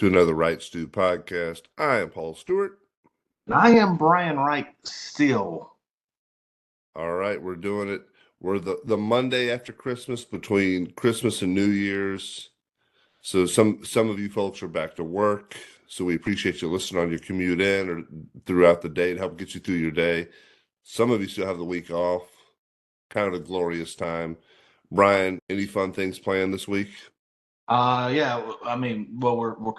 to another Wright Stew podcast. I am Paul Stewart. And I am Brian Wright still. All right, we're doing it. We're the Monday after Christmas, between Christmas and New Year's. So some of you folks are back to work. So we appreciate you listening on your commute in or throughout the day to help get you through your day. Some of you still have the week off. Kind of a glorious time. Brian, any fun things planned this week? We're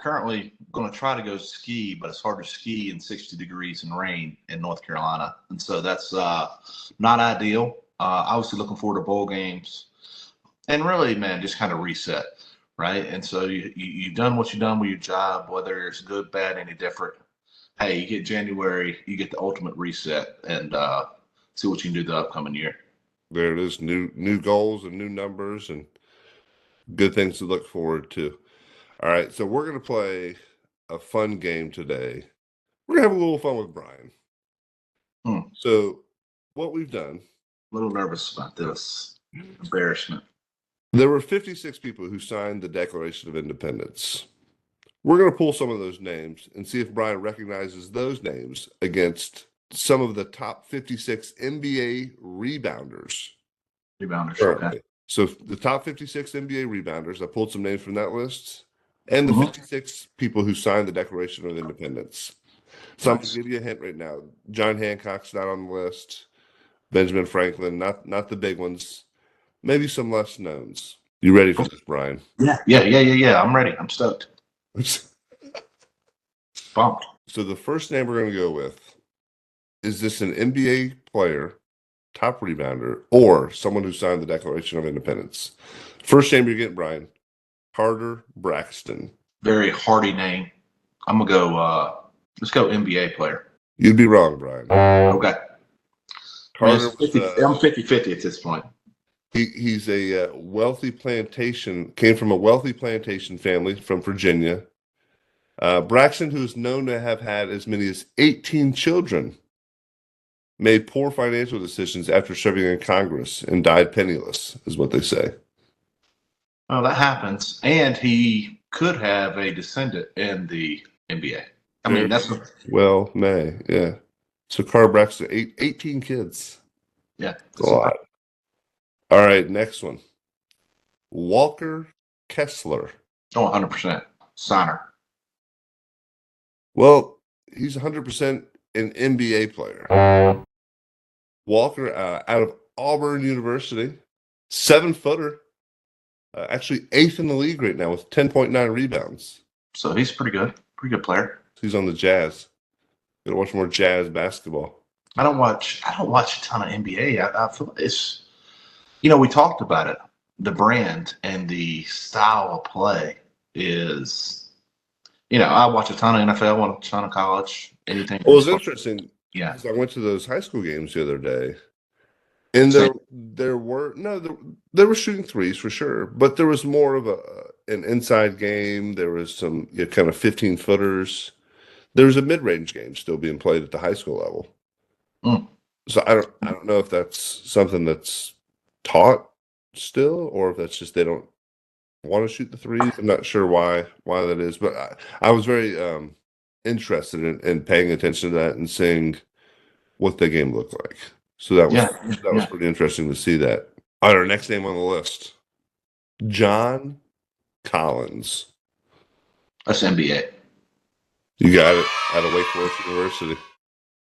currently going to try to go ski, but it's hard to ski in 60 degrees and rain in North Carolina. And so that's not ideal. Obviously looking forward to bowl games and really, man, just kind of reset, right? And so you've done what you've done with your job, whether it's good, bad, any different. Hey, you get January, you get the ultimate reset and see what you can do the upcoming year. There it is, new goals and new numbers and good things to look forward to. All right, so we're going to play a fun game today. We're going to have a little fun with Brian. So what we've done. A little nervous about this. Embarrassment. There were 56 people who signed the Declaration of Independence. We're going to pull some of those names and see if Brian recognizes those names against some of the top 56 NBA rebounders. Okay. So the top 56 NBA rebounders, I pulled some names from that list, and the 56 people who signed the Declaration of Independence. So I'm going to give you a hint right now. John Hancock's not on the list. Benjamin Franklin, not the big ones. Maybe some less knowns. You ready for this, Brian? Yeah. I'm ready. I'm stoked. Pumped. So the first name we're going to go with, is this an NBA player, top rebounder, or someone who signed the Declaration of Independence? First name you're getting, Brian. Carter Braxton. Very hearty name. I'm going to go, let's go NBA player. You'd be wrong, Brian. Okay. Carter I'm 50-50 at this point. He's a wealthy plantation, came from a wealthy plantation family from Virginia. Braxton, who is known to have had as many as 18 children, made poor financial decisions after serving in Congress and died penniless, is what they say. Oh, that happens. And he could have a descendant in the NBA. I mean, that's yeah. So Carter Braxton, 18 kids. Yeah. That's a lot. All right, next one. Walker Kessler. Oh, 100%. Signer. Well, he's 100% an NBA player. Walker, out of Auburn University, 7-footer, actually 8th in the league right now with 10.9 rebounds. So he's pretty good player. He's on the Jazz. Gotta watch more Jazz basketball. I don't watch a ton of NBA. I feel it's, we talked about it. The brand and the style of play is, I watch a ton of NFL, a ton of college, anything. Well, it's interesting. Yeah. I went to those high school games the other day, and there were shooting threes for sure, but there was more of an inside game. There was some kind of 15-footers. There was a mid-range game still being played at the high school level. So I don't know if that's something that's taught still, or if that's just they don't want to shoot the threes. I'm not sure why that is, but I was very interested in paying attention to that and seeing what the game looked like. So that was pretty interesting to see that. All right, our next name on the list, John Collins. That's NBA. You got it, out of Wake Forest University.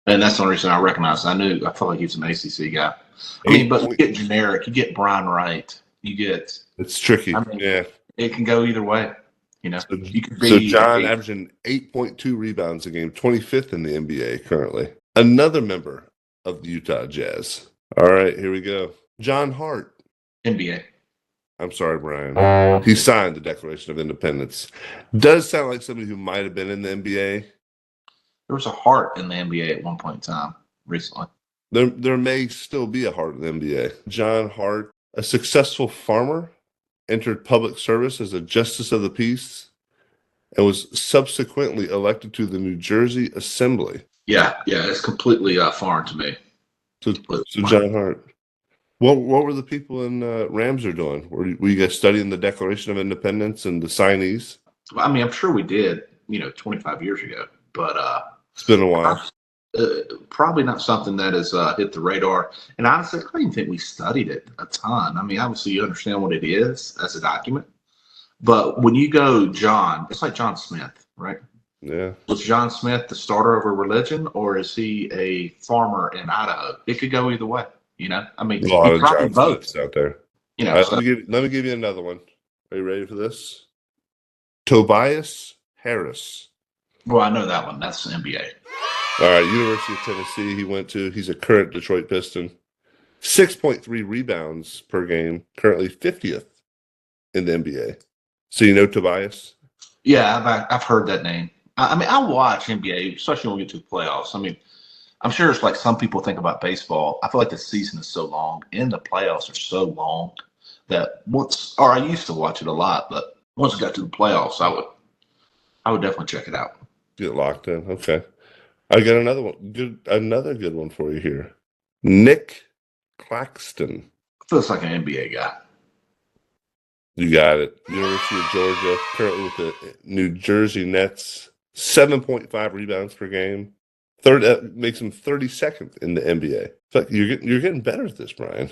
And that's the only reason I recognize. I felt like he was an ACC guy. But you get generic. You get Brian Wright. It's tricky. It can go either way. So John averaging 8.2 rebounds a game, 25th in the NBA currently. Another member of the Utah Jazz. All right, here we go. John Hart. NBA. I'm sorry, Brian. He signed the Declaration of Independence. Does sound like somebody who might have been in the NBA. There was a Hart in the NBA at one point in time recently. There may still be a Hart in the NBA. John Hart, a successful farmer, entered public service as a justice of the peace, and was subsequently elected to the New Jersey Assembly. Yeah, it's completely foreign to me. So John Hart. What were the people in Ramsey doing? Were you guys studying the Declaration of Independence and the signees? I mean, I'm sure we did, 25 years ago, but It's been a while. uh, probably not something that has hit the radar. And honestly, I don't even think we studied it a ton. I mean, obviously, you understand what it is as a document, but when you go John, it's like John Smith, right? Yeah. Was John Smith the starter of a religion, or is he a farmer in Idaho? It could go either way. I mean, A lot he of probably John both. Smiths out there. So Let me give you another one. Are you ready for this? Tobias Harris. well, I know that one. That's the NBA. All right, University of Tennessee. He's a current Detroit Piston. 6.3 rebounds per game. Currently 50th in the NBA. So you know Tobias? Yeah, I've heard that name. I mean, I watch NBA, especially when we get to the playoffs. I mean, I'm sure it's like some people think about baseball. I feel like the season is so long and the playoffs are so long that I used to watch it a lot, but once it got to the playoffs, I would definitely check it out. Get locked in. Okay. I got another one. Another good one for you here. Nick Claxton. Feels like an NBA guy. You got it. University of Georgia, currently with the New Jersey Nets, 7.5 rebounds per game. Makes him 32nd in the NBA. So you're getting better at this, Brian.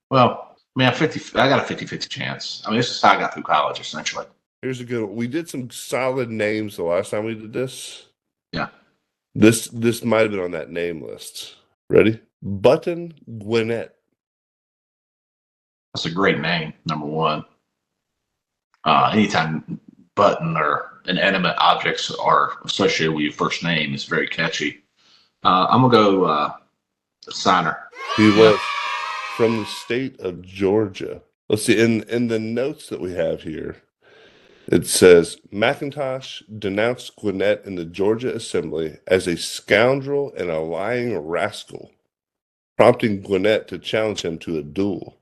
Well, I mean, I got a 50-50 chance. I mean, this is how I got through college, essentially. Here's a good one. We did some solid names the last time we did this. Yeah. This might have been on that name list. Ready? Button Gwinnett. That's a great name, number one. Anytime button or inanimate objects are associated with your first name is very catchy. I'm going to go Signer. He was from the state of Georgia. Let's see. In the notes that we have here, it says McIntosh denounced Gwinnett in the Georgia Assembly as a scoundrel and a lying rascal, prompting Gwinnett to challenge him to a duel.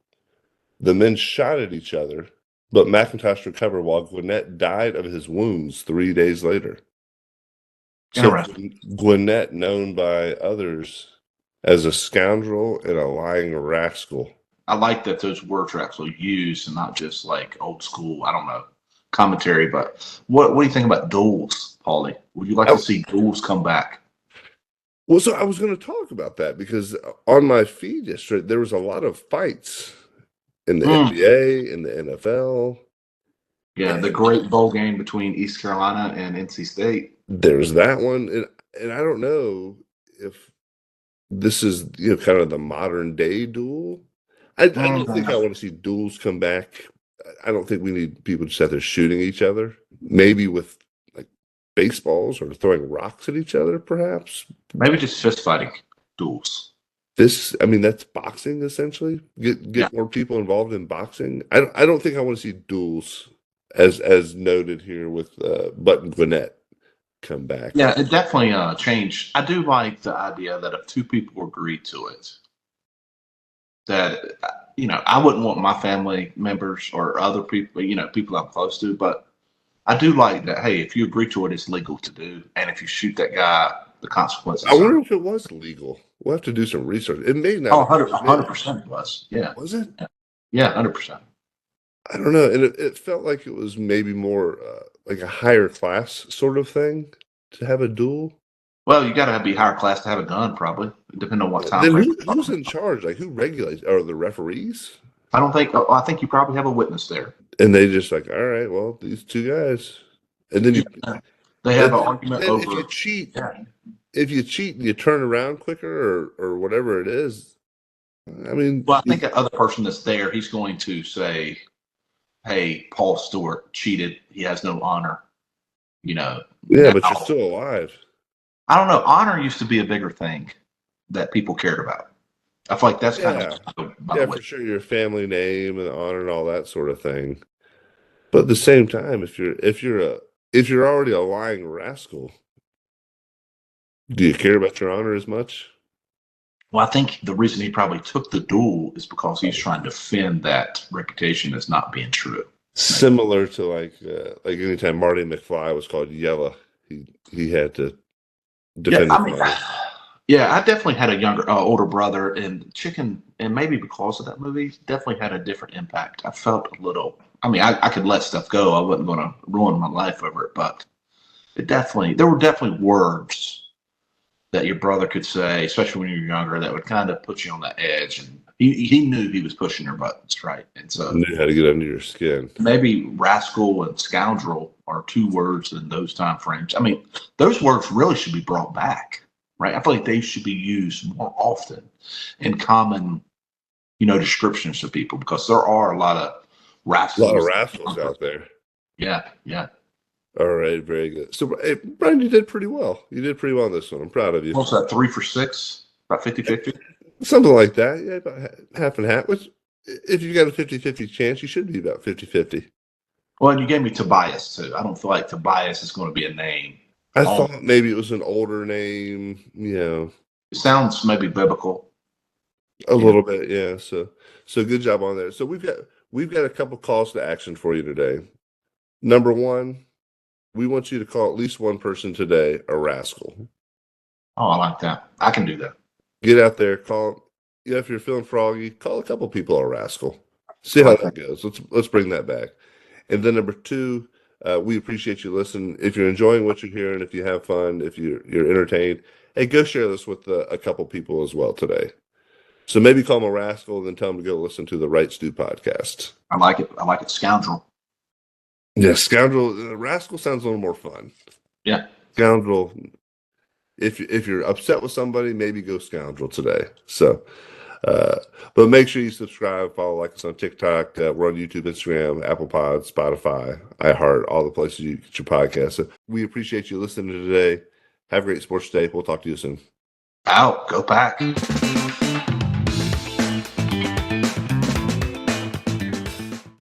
The men shot at each other, but McIntosh recovered while Gwinnett died of his wounds 3 days later. So Gwinnett, known by others as a scoundrel and a lying rascal. I like that those words are actually used and not just like old school, I don't know, commentary. But what do you think about duels, Paulie? Would you like to see duels come back? Well, so I was going to talk about that because on my feed yesterday, there was a lot of fights in the NBA, in the NFL. Yeah, the great bowl game between East Carolina and NC State. There's that one. And I don't know if this is, kind of the modern day duel. I don't think I want to see duels come back. I don't think we need people just out there shooting each other. Maybe with like baseballs or throwing rocks at each other, perhaps. Maybe just fist fighting duels. That's boxing essentially. Get more people involved in boxing. I don't think I want to see duels as noted here with Button Gwinnett come back. Yeah, it definitely changed. I do like the idea that if two people agree to it, that I wouldn't want my family members or other people, people I'm close to, but I do like that. Hey, if you agree to it, it's legal to do, and if you shoot that guy, the consequences. I wonder if it was legal. We'll have to do some research. It may not. 100% was. Yeah. Was it? Yeah, 100%. I don't know, and it felt like it was maybe more like a higher class sort of thing to have a duel. Well, you got to be higher class to have a gun, probably, depending on what time. Then who's in charge? Like, who regulates? Are the referees? I think you probably have a witness there. And they just like, all right, well, these two guys, and then they have an argument over. If you cheat and you turn around quicker or whatever it is, I mean. Well, I think the other person that's there, he's going to say, "Hey, Paul Stewart cheated. He has no honor." Yeah, but you're still alive. I don't know. Honor used to be a bigger thing that people cared about. I feel like that's kind of for sure, your family name and honor and all that sort of thing. But at the same time, if you're already a lying rascal, do you care about your honor as much? Well, I think the reason he probably took the duel is because he's trying to defend that reputation as not being true. Similar to like anytime Marty McFly was called Yella, he had to defend his honor. Yeah, I definitely had a older brother, and Chicken, and maybe because of that movie, definitely had a different impact. I felt a little I mean, I could let stuff go. I wasn't going to ruin my life over it, but there were definitely words that your brother could say, especially when you were younger, that would kind of put you on the edge. And he knew he was pushing her buttons, right? And so Knew how to get under your skin. maybe rascal and scoundrel are two words in those time frames. I mean, those words really should be brought back, right? I feel like they should be used more often in common, descriptions to people, because there are a lot of rascals. A lot of rascals out there. Yeah, yeah. All right, very good. So, hey, Brian, you did pretty well. You did pretty well on this one. I'm proud of you. What's that, 3 for 6? About 50-50? Something like that. Yeah, about half and half. Which, if you've got a 50-50 chance, you should be about 50-50. Well, and you gave me Tobias, too. I don't feel like Tobias is going to be a name. I thought maybe it was an older name, It sounds maybe biblical. A little bit, yeah. So good job on there. So we've got a couple calls to action for you today. Number one, we want you to call at least one person today a rascal. Oh, I like that. I can do that. Get out there, call. Yeah, if you're feeling froggy, call a couple people a rascal. See how that goes. Let's bring that back. And then number two, we appreciate you listening. If you're enjoying what you're hearing, if you have fun, if you're entertained, hey, go share this with a couple people as well today. So maybe call them a rascal and then tell them to go listen to the Wright podcast. I like it. I like it. Scoundrel. Yeah, scoundrel. Rascal sounds a little more fun. Yeah. Scoundrel. If you're upset with somebody, maybe go scoundrel today. So, but make sure you subscribe, like us on TikTok. We're on YouTube, Instagram, Apple Pod, Spotify, iHeart, all the places you get your podcasts. So we appreciate you listening today. Have a great sports day. We'll talk to you soon. Out. Go Pack.